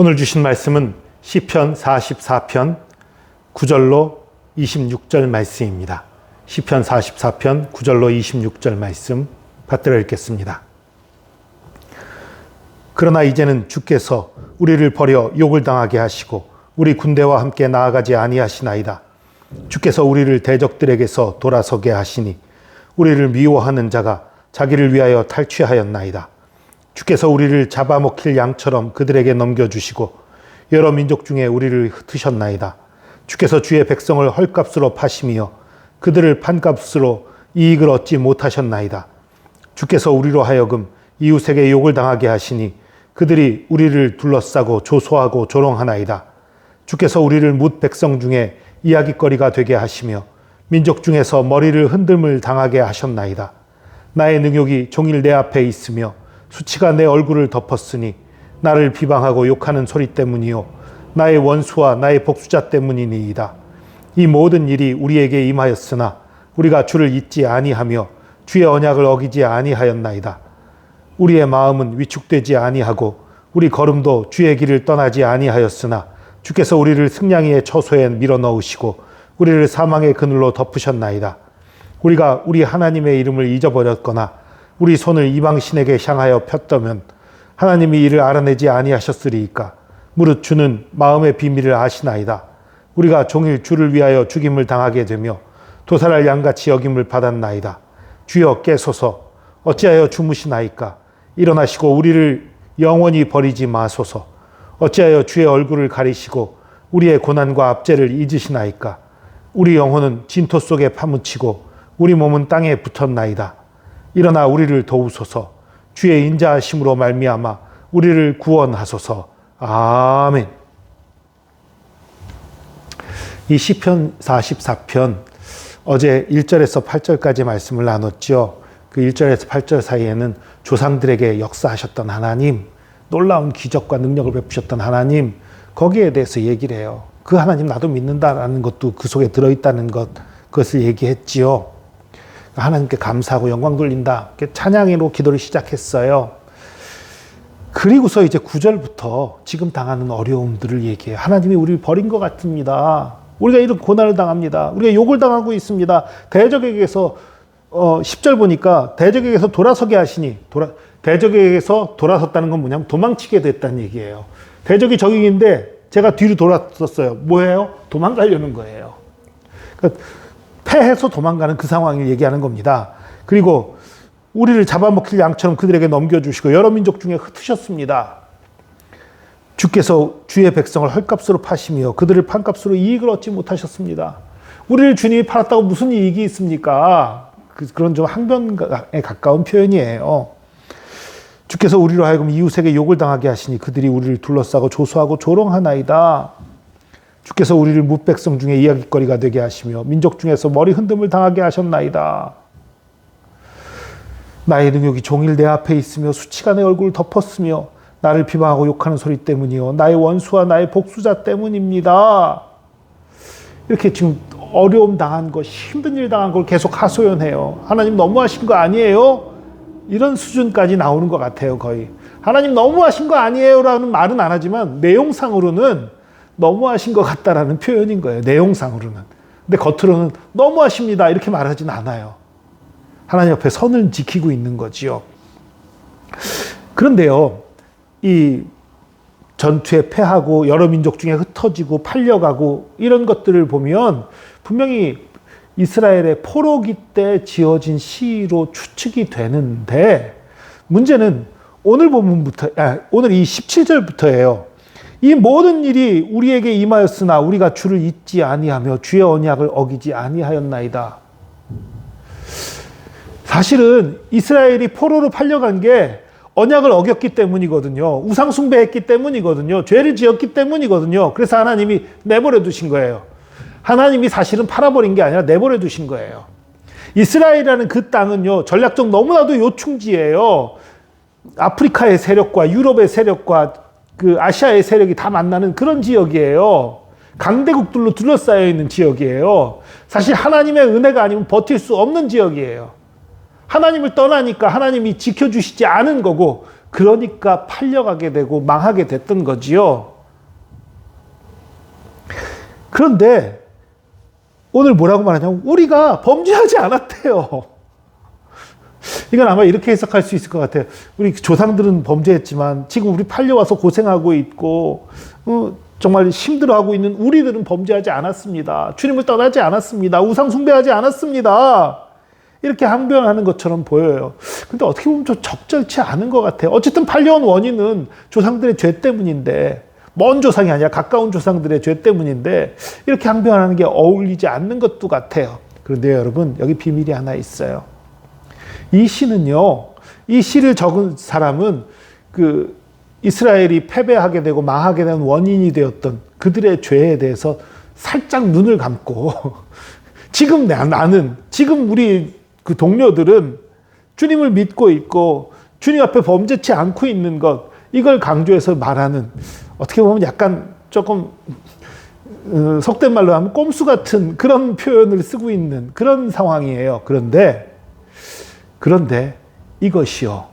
오늘 주신 말씀은 시편 44편 9절로 26절 말씀입니다. 시편 44편 9절로 26절 말씀 받들어 읽겠습니다. 그러나 이제는 주께서 우리를 버려 욕을 당하게 하시고 우리 군대와 함께 나아가지 아니하시나이다. 주께서 우리를 대적들에게서 돌아서게 하시니 우리를 미워하는 자가 자기를 위하여 탈취하였나이다. 주께서 우리를 잡아먹힐 양처럼 그들에게 넘겨주시고 여러 민족 중에 우리를 흩으셨나이다. 주께서 주의 백성을 헐값으로 파시며 그들을 판값으로 이익을 얻지 못하셨나이다. 주께서 우리로 하여금 이웃에게 욕을 당하게 하시니 그들이 우리를 둘러싸고 조소하고 조롱하나이다. 주께서 우리를 뭇 백성 중에 이야깃거리가 되게 하시며 민족 중에서 머리를 흔들물 당하게 하셨나이다. 나의 능욕이 종일 내 앞에 있으며 수치가 내 얼굴을 덮었으니 나를 비방하고 욕하는 소리 때문이요 나의 원수와 나의 복수자 때문이니이다. 이 모든 일이 우리에게 임하였으나 우리가 주를 잊지 아니하며 주의 언약을 어기지 아니하였나이다. 우리의 마음은 위축되지 아니하고 우리 걸음도 주의 길을 떠나지 아니하였으나 주께서 우리를 승냥이의 처소에 밀어넣으시고 우리를 사망의 그늘로 덮으셨나이다. 우리가 우리 하나님의 이름을 잊어버렸거나 우리 손을 이방신에게 향하여 폈다면 하나님이 이를 알아내지 아니하셨으리이까. 무릇 주는 마음의 비밀을 아시나이다. 우리가 종일 주를 위하여 죽임을 당하게 되며 도살할 양같이 여김을 받았나이다. 주여 깨소서. 어찌하여 주무시나이까. 일어나시고 우리를 영원히 버리지 마소서. 어찌하여 주의 얼굴을 가리시고 우리의 고난과 압제를 잊으시나이까. 우리 영혼은 진토 속에 파묻히고 우리 몸은 땅에 붙었나이다. 일어나 우리를 도우소서. 주의 인자하심으로 말미암아 우리를 구원하소서. 아멘. 이 시편 44편 어제 1절에서 8절까지 말씀을 나눴죠. 그 1절에서 8절 사이에는 조상들에게 역사하셨던 하나님, 놀라운 기적과 능력을 베푸셨던 하나님, 거기에 대해서 얘기를 해요. 그 하나님 나도 믿는다라는 것도 그 속에 들어있다는 그것을 얘기했지요. 하나님께 감사하고 영광 돌린다. 찬양으로 기도를 시작했어요. 그리고서 이제 9절부터 지금 당하는 어려움들을 얘기해요. 하나님이 우리를 버린 것 같습니다. 우리가 이런 고난을 당합니다. 우리가 욕을 당하고 있습니다. 대적에게서 10절 보니까 대적에게서 돌아서게 하시니 대적에게서 돌아섰다는 건 뭐냐면 도망치게 됐다는 얘기예요. 대적이 적인데 제가 뒤로 돌아섰어요. 뭐예요? 도망가려는 거예요. 그러니까 패해서 도망가는 그 상황을 얘기하는 겁니다. 그리고 우리를 잡아먹힐 양처럼 그들에게 넘겨주시고 여러 민족 중에 흩으셨습니다. 주께서 주의 백성을 헐값으로 파시며 그들을 판값으로 이익을 얻지 못하셨습니다. 우리를 주님이 팔았다고 무슨 이익이 있습니까? 그런 좀 항변에 가까운 표현이에요. 주께서 우리로 하여금 이웃에게 욕을 당하게 하시니 그들이 우리를 둘러싸고 조소하고 조롱하나이다. 주께서 우리를 뭇 백성 중에 이야깃거리가 되게 하시며 민족 중에서 머리 흔듦을 당하게 하셨나이다. 나의 능욕이 종일 내 앞에 있으며 수치가 내 얼굴을 덮었으며 나를 비방하고 욕하는 소리 때문이요 나의 원수와 나의 복수자 때문입니다. 이렇게 지금 어려움 당한 것, 힘든 일 당한 걸 계속 하소연해요. 하나님 너무하신 거 아니에요? 이런 수준까지 나오는 것 같아요. 거의 하나님 너무하신 거 아니에요? 라는 말은 안 하지만 내용상으로는 너무하신 것 같다라는 표현인 거예요. 내용상으로는. 근데 겉으로는 너무하십니다 이렇게 말하진 않아요. 하나님 앞에 선을 지키고 있는 거지요. 그런데요, 이 전투에 패하고 여러 민족 중에 흩어지고 팔려가고 이런 것들을 보면 분명히 이스라엘의 포로기 때 지어진 시로 추측이 되는데 문제는 오늘 본문부터, 오늘 이 17절부터예요. 이 모든 일이 우리에게 임하였으나 우리가 주를 잊지 아니하며 주의 언약을 어기지 아니하였나이다. 사실은 이스라엘이 포로로 팔려간 게 언약을 어겼기 때문이거든요. 우상 숭배했기 때문이거든요. 죄를 지었기 때문이거든요. 그래서 하나님이 내버려 두신 거예요. 하나님이 사실은 팔아버린 게 아니라 내버려 두신 거예요. 이스라엘이라는 그 땅은요, 전략적 너무나도 요충지예요. 아프리카의 세력과 유럽의 세력과 그 아시아의 세력이 다 만나는 그런 지역이에요. 강대국들로 둘러싸여 있는 지역이에요. 사실 하나님의 은혜가 아니면 버틸 수 없는 지역이에요. 하나님을 떠나니까 하나님이 지켜주시지 않은 거고 그러니까 팔려가게 되고 망하게 됐던 거지요. 그런데 오늘 뭐라고 말하냐면 우리가 범죄하지 않았대요. 이건 아마 이렇게 해석할 수 있을 것 같아요. 우리 조상들은 범죄했지만 지금 우리 팔려와서 고생하고 있고 정말 힘들어하고 있는 우리들은 범죄하지 않았습니다. 주님을 떠나지 않았습니다. 우상 숭배하지 않았습니다. 이렇게 항변하는 것처럼 보여요. 근데 어떻게 보면 좀 적절치 않은 것 같아요. 어쨌든 팔려온 원인은 조상들의 죄 때문인데, 먼 조상이 아니라 가까운 조상들의 죄 때문인데 이렇게 항변하는 게 어울리지 않는 것도 같아요. 그런데 여러분, 여기 비밀이 하나 있어요. 이 시는요, 이 시를 적은 사람은 그 이스라엘이 패배하게 되고 망하게 된 원인이 되었던 그들의 죄에 대해서 살짝 눈을 감고 지금 나는, 지금 우리 그 동료들은 주님을 믿고 있고 주님 앞에 범죄치 않고 있는 것, 이걸 강조해서 말하는, 어떻게 보면 약간 조금 속된 말로 하면 꼼수 같은 그런 표현을 쓰고 있는 그런 상황이에요. 그런데 이것이요,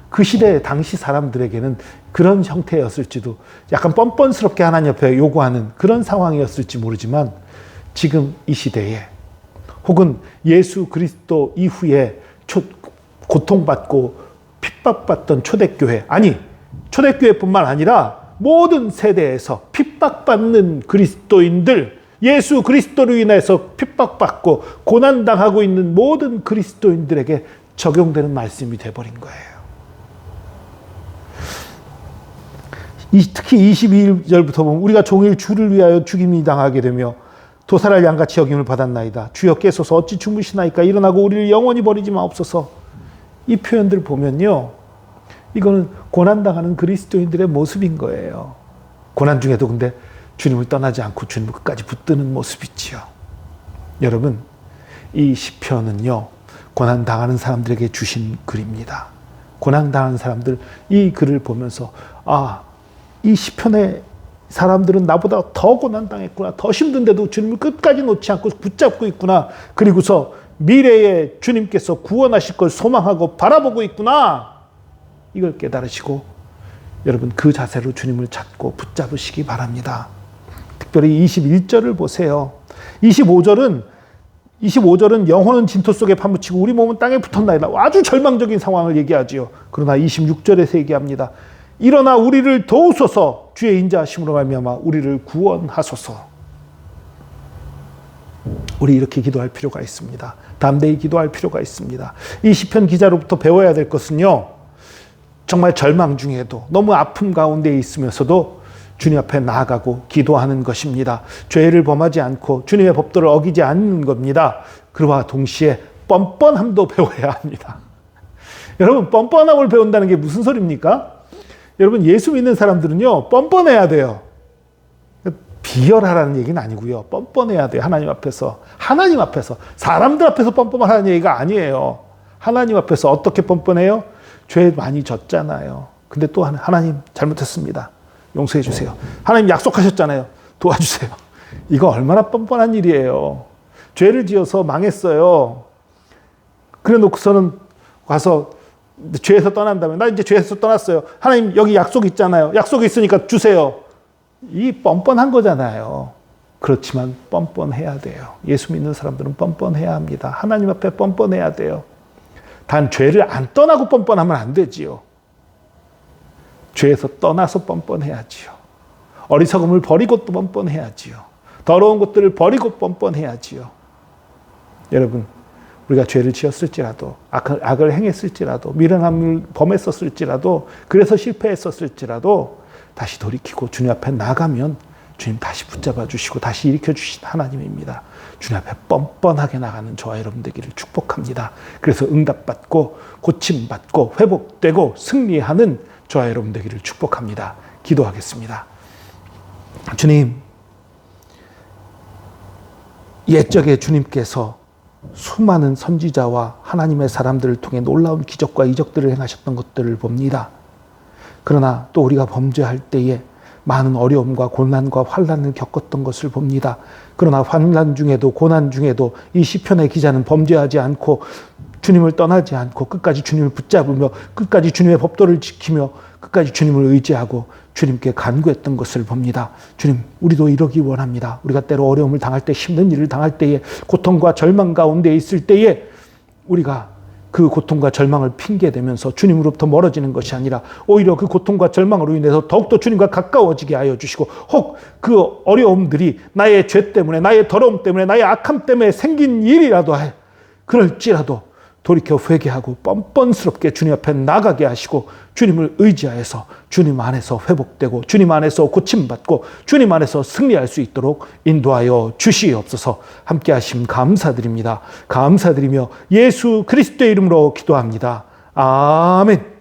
그 시대 당시 사람들에게는 그런 형태였을지도, 약간 뻔뻔스럽게 하나님 옆에 요구하는 그런 상황이었을지 모르지만, 지금 이 시대에 혹은 예수 그리스도 이후에 고통받고 핍박받던 초대교회, 아니 초대교회뿐만 아니라 모든 세대에서 핍박받는 그리스도인들, 예수 그리스도로 인해서 핍박받고 고난당하고 있는 모든 그리스도인들에게 적용되는 말씀이 돼버린 거예요. 특히 22절부터 보면 우리가 종일 주를 위하여 죽임이 당하게 되며 도살할 양같이 여김을 받았나이다. 주여 깨소서 어찌 주무시나이까. 일어나고 우리를 영원히 버리지 마옵소서. 이 표현들 보면요, 이거는 고난당하는 그리스도인들의 모습인 거예요. 고난 중에도 근데 주님을 떠나지 않고 주님을 끝까지 붙드는 모습이지요. 여러분, 이 시편은요, 고난당하는 사람들에게 주신 글입니다. 고난당하는 사람들, 이 글을 보면서 이 시편의 사람들은 나보다 더 고난당했구나, 더 힘든데도 주님을 끝까지 놓지 않고 붙잡고 있구나, 그리고서 미래에 주님께서 구원하실 걸 소망하고 바라보고 있구나, 이걸 깨달으시고 여러분 그 자세로 주님을 찾고 붙잡으시기 바랍니다. 특별히 21절을 보세요. 25절은 영혼은 진토 속에 파묻히고 우리 몸은 땅에 붙었나이다. 아주 절망적인 상황을 얘기하지요. 그러나 26절에서 얘기합니다. 일어나 우리를 도우소서, 주의 인자하심으로 말미암아 우리를 구원하소서. 우리 이렇게 기도할 필요가 있습니다. 담대히 기도할 필요가 있습니다. 이 시편 기자로부터 배워야 될 것은요, 정말 절망 중에도 너무 아픔 가운데 있으면서도 주님 앞에 나아가고 기도하는 것입니다. 죄를 범하지 않고 주님의 법도를 어기지 않는 겁니다. 그와 동시에 뻔뻔함도 배워야 합니다. 여러분, 뻔뻔함을 배운다는 게 무슨 소리입니까? 여러분, 예수 믿는 사람들은요, 뻔뻔해야 돼요. 비열하라는 얘기는 아니고요. 뻔뻔해야 돼요. 하나님 앞에서. 사람들 앞에서 뻔뻔하라는 얘기가 아니에요. 하나님 앞에서 어떻게 뻔뻔해요? 죄 많이 졌잖아요. 근데 또 하나님 잘못했습니다. 용서해 주세요. 하나님 약속하셨잖아요. 도와주세요. 이거 얼마나 뻔뻔한 일이에요. 죄를 지어서 망했어요. 그래 놓고서는 가서 죄에서 떠난 다음에, 나 이제 죄에서 떠났어요. 하나님 여기 약속 있잖아요. 약속이 있으니까 주세요. 이 뻔뻔한 거잖아요. 그렇지만 뻔뻔해야 돼요. 예수 믿는 사람들은 뻔뻔해야 합니다. 하나님 앞에 뻔뻔해야 돼요. 단 죄를 안 떠나고 뻔뻔하면 안 되지요. 죄에서 떠나서 뻔뻔해야지요. 어리석음을 버리고 또 뻔뻔해야지요. 더러운 것들을 버리고 뻔뻔해야지요. 여러분, 우리가 죄를 지었을지라도, 악을 행했을지라도, 미련함을 범했었을지라도, 그래서 실패했었을지라도 다시 돌이키고 주님 앞에 나가면 주님 다시 붙잡아 주시고 다시 일으켜 주신 하나님입니다. 주님 앞에 뻔뻔하게 나가는 저와 여러분 되기를 축복합니다. 그래서 응답받고 고침받고 회복되고 승리하는 저와 여러분 되기를 축복합니다. 기도하겠습니다. 주님, 옛적에 주님께서 수많은 선지자와 하나님의 사람들을 통해 놀라운 기적과 이적들을 행하셨던 것들을 봅니다. 그러나 또 우리가 범죄할 때에 많은 어려움과 고난과 환난을 겪었던 것을 봅니다. 그러나 환난 중에도 고난 중에도 이 시편의 기자는 범죄하지 않고 주님을 떠나지 않고 끝까지 주님을 붙잡으며 끝까지 주님의 법도를 지키며 끝까지 주님을 의지하고 주님께 간구했던 것을 봅니다. 주님, 우리도 이러기 원합니다. 우리가 때로 어려움을 당할 때, 힘든 일을 당할 때에, 고통과 절망 가운데 있을 때에 우리가 그 고통과 절망을 핑계대면서 주님으로부터 멀어지는 것이 아니라 오히려 그 고통과 절망으로 인해서 더욱더 주님과 가까워지게 하여 주시고, 혹 그 어려움들이 나의 죄 때문에, 나의 더러움 때문에, 나의 악함 때문에 생긴 일이라도 그럴지라도 돌이켜 회개하고 뻔뻔스럽게 주님 앞에 나가게 하시고 주님을 의지하여서 주님 안에서 회복되고 주님 안에서 고침받고 주님 안에서 승리할 수 있도록 인도하여 주시옵소서. 함께 하심 감사드립니다. 감사드리며 예수 그리스도의 이름으로 기도합니다. 아멘.